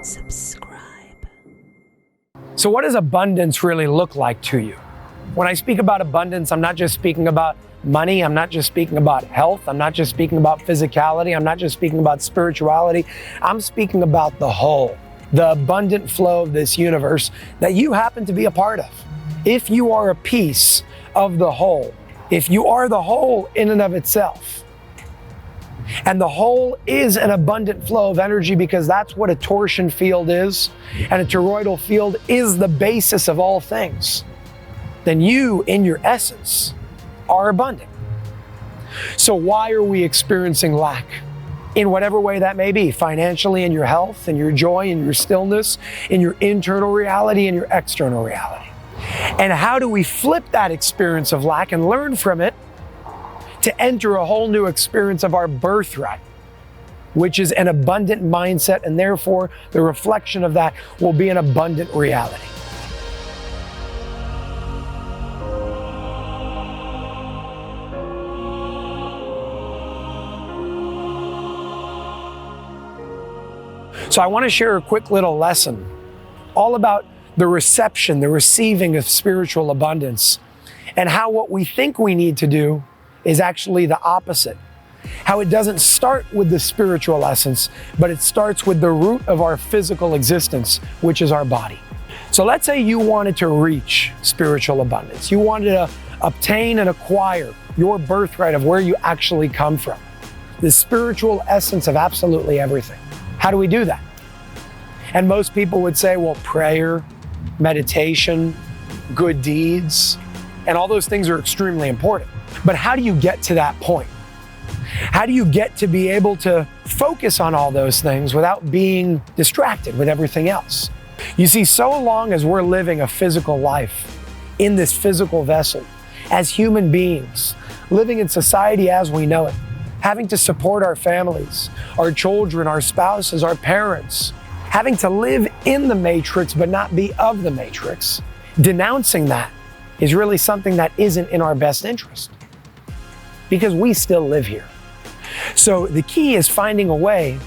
Subscribe. So what does abundance really look like to you? When I speak about abundance, I'm not just speaking about money. I'm not just speaking about health. I'm not just speaking about physicality. I'm not just speaking about spirituality. I'm speaking about the whole, the abundant flow of this universe that you happen to be a part of. If you are a piece of the whole, if you are the whole in and of itself, and the whole is an abundant flow of energy, because that's what a torsion field is, and a toroidal field is the basis of all things, then you, in your essence, are abundant. So why are we experiencing lack? In whatever way that may be, financially, in your health, in your joy, in your stillness, in your internal reality, in your external reality. And how do we flip that experience of lack and learn from it to enter a whole new experience of our birthright, which is an abundant mindset, and therefore the reflection of that will be an abundant reality. So I want to share a quick little lesson all about the reception, the receiving of spiritual abundance, and how what we think we need to do is actually the opposite. How it doesn't start with the spiritual essence, but it starts with the root of our physical existence, which is our body. So let's say you wanted to reach spiritual abundance. You wanted to obtain and acquire your birthright of where you actually come from, the spiritual essence of absolutely everything. How do we do that? And most people would say, well, prayer, meditation, good deeds, and all those things are extremely important. But how do you get to that point? How do you get to be able to focus on all those things without being distracted with everything else? You see, so long as we're living a physical life in this physical vessel, as human beings, living in society as we know it, having to support our families, our children, our spouses, our parents, having to live in the matrix but not be of the matrix, denouncing that is really something that isn't in our best interest, because we still live here. So the key is finding a way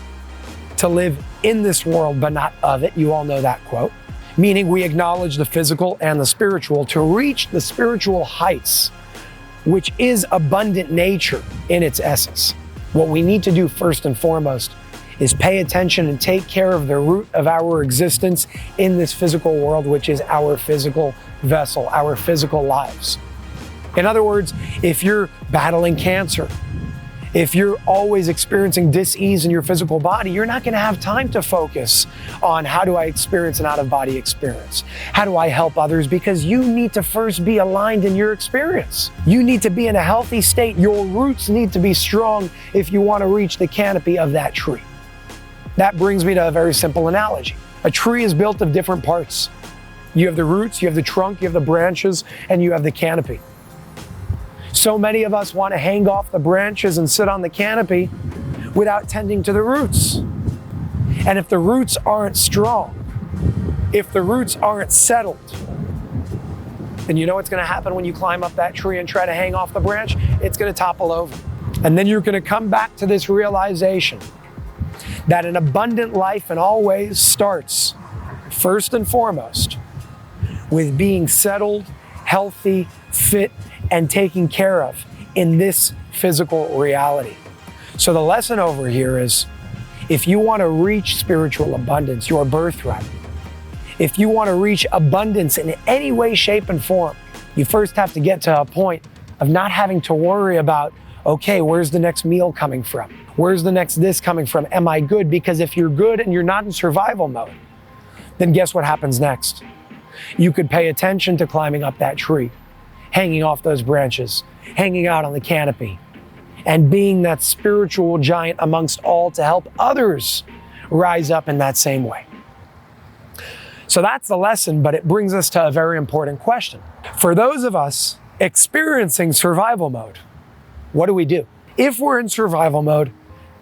to live in this world but not of it. You all know that quote, meaning we acknowledge the physical and the spiritual to reach the spiritual heights, which is abundant nature in its essence. What we need to do first and foremost is pay attention and take care of the root of our existence in this physical world, which is our physical vessel, our physical lives. In other words, if you're battling cancer, if you're always experiencing dis-ease in your physical body, you're not going to have time to focus on how do I experience an out-of-body experience? How do I help others? Because you need to first be aligned in your experience. You need to be in a healthy state. Your roots need to be strong if you want to reach the canopy of that tree. That brings me to a very simple analogy. A tree is built of different parts. You have the roots, you have the trunk, you have the branches, and you have the canopy. So many of us want to hang off the branches and sit on the canopy without tending to the roots. And if the roots aren't strong, if the roots aren't settled, then you know what's going to happen when you climb up that tree and try to hang off the branch? It's going to topple over. And then you're going to come back to this realization that an abundant life in all ways starts, first and foremost, with being settled, healthy, fit, and taken care of in this physical reality. So the lesson over here is, if you want to reach spiritual abundance, your birthright, if you want to reach abundance in any way, shape, and form, you first have to get to a point of not having to worry about, okay, where's the next meal coming from? Where's the next this coming from? Am I good? Because if you're good and you're not in survival mode, then guess what happens next? You could pay attention to climbing up that tree, hanging off those branches, hanging out on the canopy, and being that spiritual giant amongst all to help others rise up in that same way. So that's the lesson, but it brings us to a very important question. For those of us experiencing survival mode, what do we do? If we're in survival mode,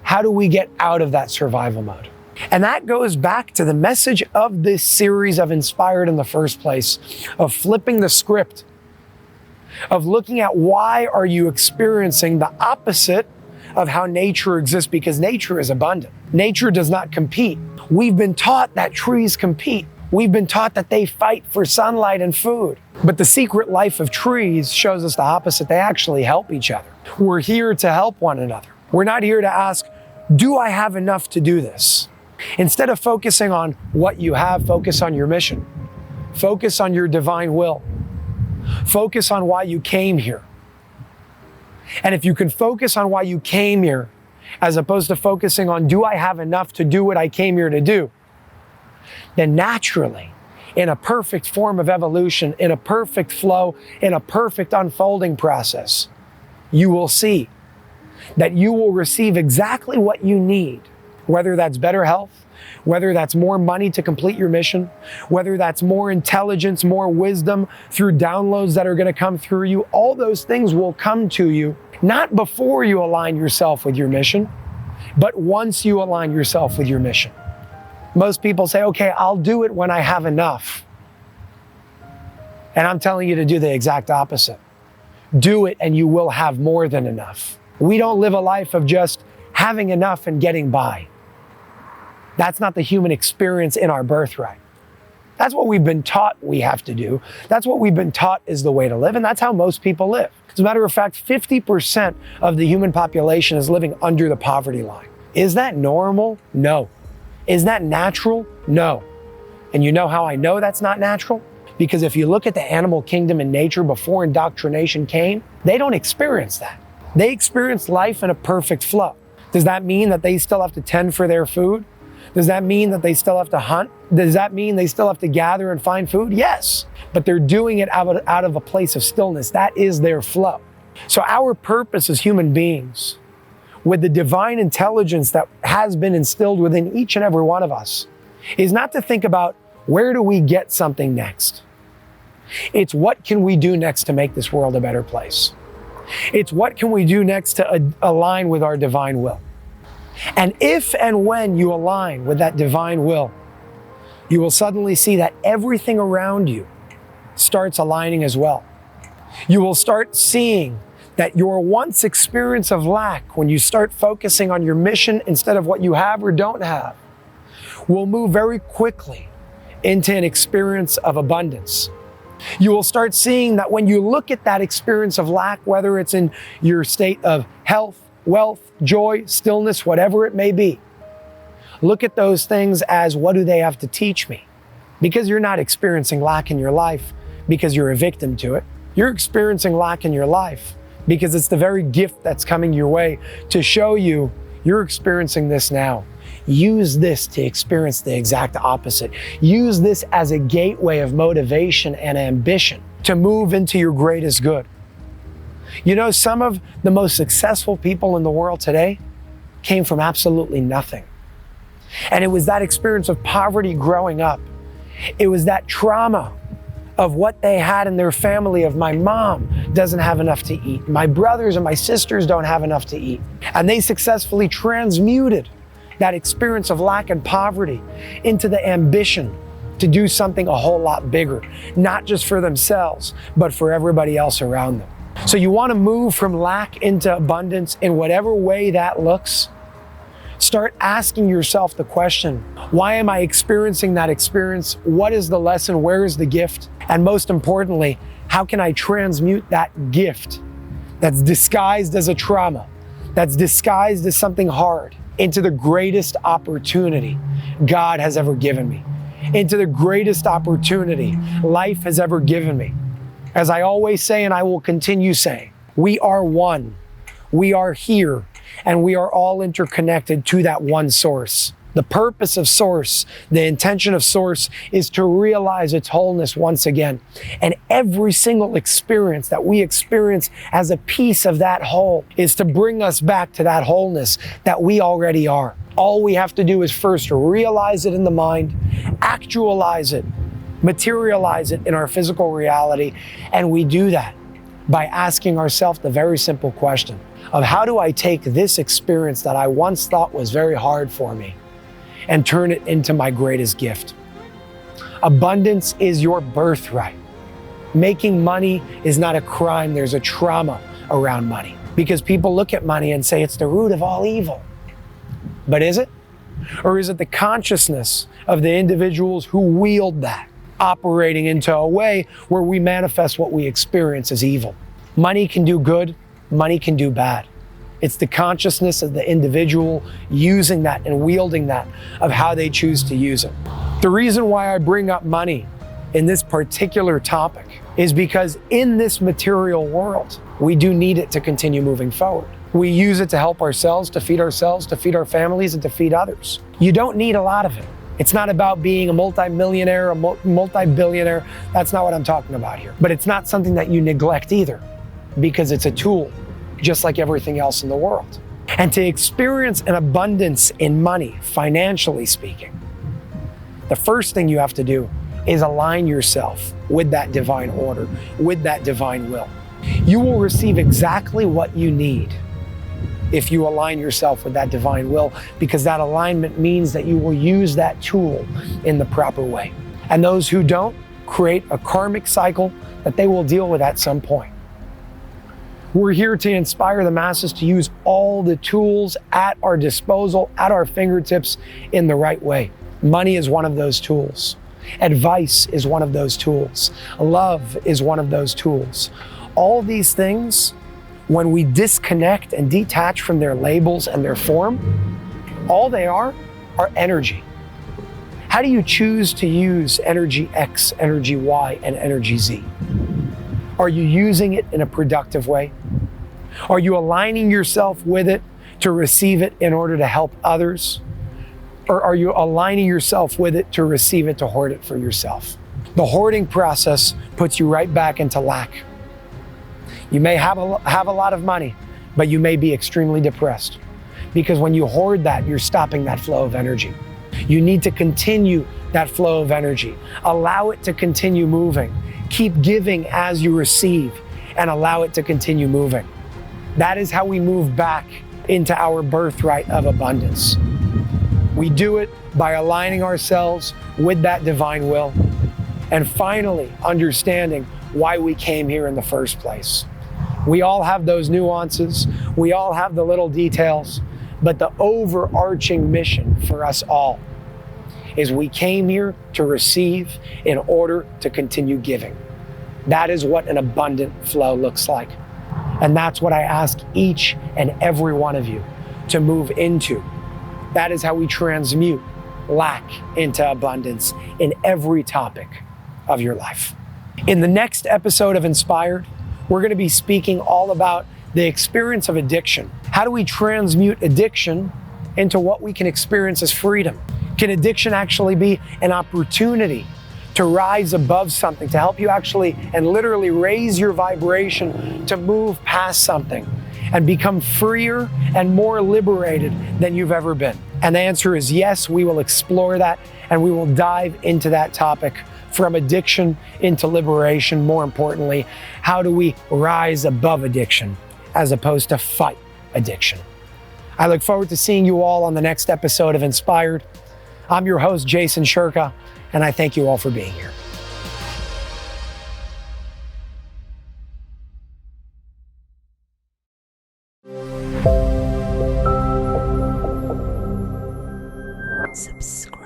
how do we get out of that survival mode? And that goes back to the message of this series of Inspired in the first place, of flipping the script, of looking at why are you experiencing the opposite of how nature exists because nature is abundant. Nature does not compete. We've been taught that trees compete. We've been taught that they fight for sunlight and food. But the secret life of trees shows us the opposite. They actually help each other. We're here to help one another. We're not here to ask, do I have enough to do this? Instead of focusing on what you have, focus on your mission. Focus on your divine will. Focus on why you came here. And if you can focus on why you came here, as opposed to focusing on, do I have enough to do what I came here to do? Then naturally, in a perfect form of evolution, in a perfect flow, in a perfect unfolding process, you will see that you will receive exactly what you need, whether that's better health, whether that's more money to complete your mission, whether that's more intelligence, more wisdom through downloads that are going to come through you. All those things will come to you, not before you align yourself with your mission, but once you align yourself with your mission. Most people say, okay, I'll do it when I have enough. And I'm telling you to do the exact opposite. Do it and you will have more than enough. We don't live a life of just having enough and getting by. That's not the human experience in our birthright. That's what we've been taught we have to do. That's what we've been taught is the way to live, and that's how most people live. As a matter of fact, 50% of the human population is living under the poverty line. Is that normal? No. Is that natural? No. And you know how I know that's not natural? Because if you look at the animal kingdom and nature before indoctrination came, they don't experience that. They experience life in a perfect flow. Does that mean that they still have to tend for their food? Does that mean that they still have to hunt? Does that mean they still have to gather and find food? Yes, but they're doing it out of a place of stillness. That is their flow. So our purpose as human beings, with the divine intelligence that has been instilled within each and every one of us, is not to think about where do we get something next. It's what can we do next to make this world a better place. It's what can we do next to align with our divine will. And if and when you align with that divine will, you will suddenly see that everything around you starts aligning as well. You will start seeing that your once experience of lack, when you start focusing on your mission instead of what you have or don't have, will move very quickly into an experience of abundance. You will start seeing that when you look at that experience of lack, whether it's in your state of health, wealth, joy, stillness, whatever it may be, look at those things as, what do they have to teach me? Because you're not experiencing lack in your life because you're a victim to it. You're experiencing lack in your life because it's the very gift that's coming your way to show you you're experiencing this now. Use this to experience the exact opposite. Use this as a gateway of motivation and ambition to move into your greatest good. You know, some of the most successful people in the world today came from absolutely nothing. And it was that experience of poverty growing up. It was that trauma of what they had in their family, of my mom doesn't have enough to eat, my brothers and my sisters don't have enough to eat. And they successfully transmuted that experience of lack and poverty into the ambition to do something a whole lot bigger, not just for themselves, but for everybody else around them. So you want to move from lack into abundance in whatever way that looks. Start asking yourself the question, why am I experiencing that experience? What is the lesson? Where is the gift? And most importantly, how can I transmute that gift that's disguised as a trauma, that's disguised as something hard, into the greatest opportunity God has ever given me, into the greatest opportunity life has ever given me. As I always say, and I will continue saying, we are one, we are here, and we are all interconnected to that one source. The purpose of source, the intention of source, is to realize its wholeness once again. And every single experience that we experience as a piece of that whole is to bring us back to that wholeness that we already are. All we have to do is first realize it in the mind, actualize it, materialize it in our physical reality. And we do that by asking ourselves the very simple question of, how do I take this experience that I once thought was very hard for me and turn it into my greatest gift? Abundance is your birthright. Making money is not a crime. There's a trauma around money. Because people look at money and say it's the root of all evil. But is it? Or is it the consciousness of the individuals who wield that, operating into a way where we manifest what we experience as evil? Money can do good, money can do bad. It's the consciousness of the individual using that and wielding that, of how they choose to use it. The reason why I bring up money in this particular topic is because in this material world, we do need it to continue moving forward. We use it to help ourselves, to feed our families, and to feed others. You don't need a lot of it. It's not about being a multi-millionaire, a multi-billionaire. That's not what I'm talking about here. But it's not something that you neglect either, because it's a tool, just like everything else in the world. And to experience an abundance in money, financially speaking, the first thing you have to do is align yourself with that divine order, with that divine will. You will receive exactly what you need if you align yourself with that divine will, because that alignment means that you will use that tool in the proper way. And those who don't create a karmic cycle that they will deal with at some point. We're here to inspire the masses to use all the tools at our disposal, at our fingertips, in the right way. Money is one of those tools. Advice is one of those tools. Love is one of those tools. All these things, when we disconnect and detach from their labels and their form, all they are energy. How do you choose to use energy X, energy Y, and energy Z? Are you using it in a productive way? Are you aligning yourself with it to receive it in order to help others? Or are you aligning yourself with it to receive it, to hoard it for yourself? The hoarding process puts you right back into lack. You may have a lot of money, but you may be extremely depressed, because when you hoard that, you're stopping that flow of energy. You need to continue that flow of energy. Allow it to continue moving. Keep giving as you receive, and allow it to continue moving. That is how we move back into our birthright of abundance. We do it by aligning ourselves with that divine will, and finally understanding why we came here in the first place. We all have those nuances, we all have the little details, but the overarching mission for us all is we came here to receive in order to continue giving. That is what an abundant flow looks like. And that's what I ask each and every one of you to move into. That is how we transmute lack into abundance in every topic of your life. In the next episode of Inspired, we're going to be speaking all about the experience of addiction. How do we transmute addiction into what we can experience as freedom? Can addiction actually be an opportunity to rise above something, to help you actually and literally raise your vibration, to move past something and become freer and more liberated than you've ever been? And the answer is yes. We will explore that, and we will dive into that topic, from addiction into liberation. More importantly, how do we rise above addiction as opposed to fight addiction? I look forward to seeing you all on the next episode of Inspired. I'm your host, Jason Shurka, and I thank you all for being here. Subscribe.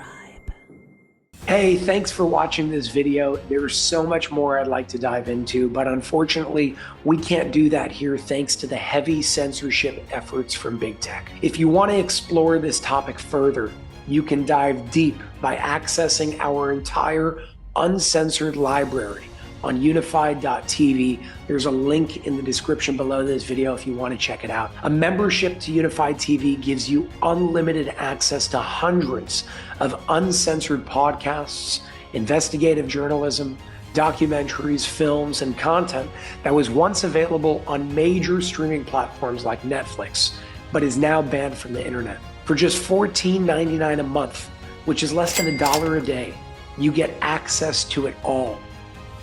Hey, thanks for watching this video. There's so much more I'd like to dive into, but unfortunately, we can't do that here thanks to the heavy censorship efforts from Big Tech. If you want to explore this topic further, you can dive deep by accessing our entire uncensored library on unified.tv. There's a link in the description below this video if you want to check it out. A membership to Unified TV gives you unlimited access to hundreds of uncensored podcasts, investigative journalism, documentaries, films, and content that was once available on major streaming platforms like Netflix, but is now banned from the internet. For just $14.99 a month, which is less than $1 a day, you get access to it all.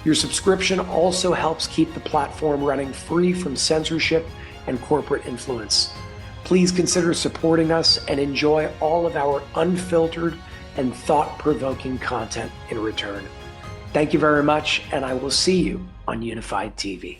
Your subscription also helps keep the platform running free from censorship and corporate influence. Please consider supporting us and enjoy all of our unfiltered and thought-provoking content in return. Thank you very much, and I will see you on Unified TV.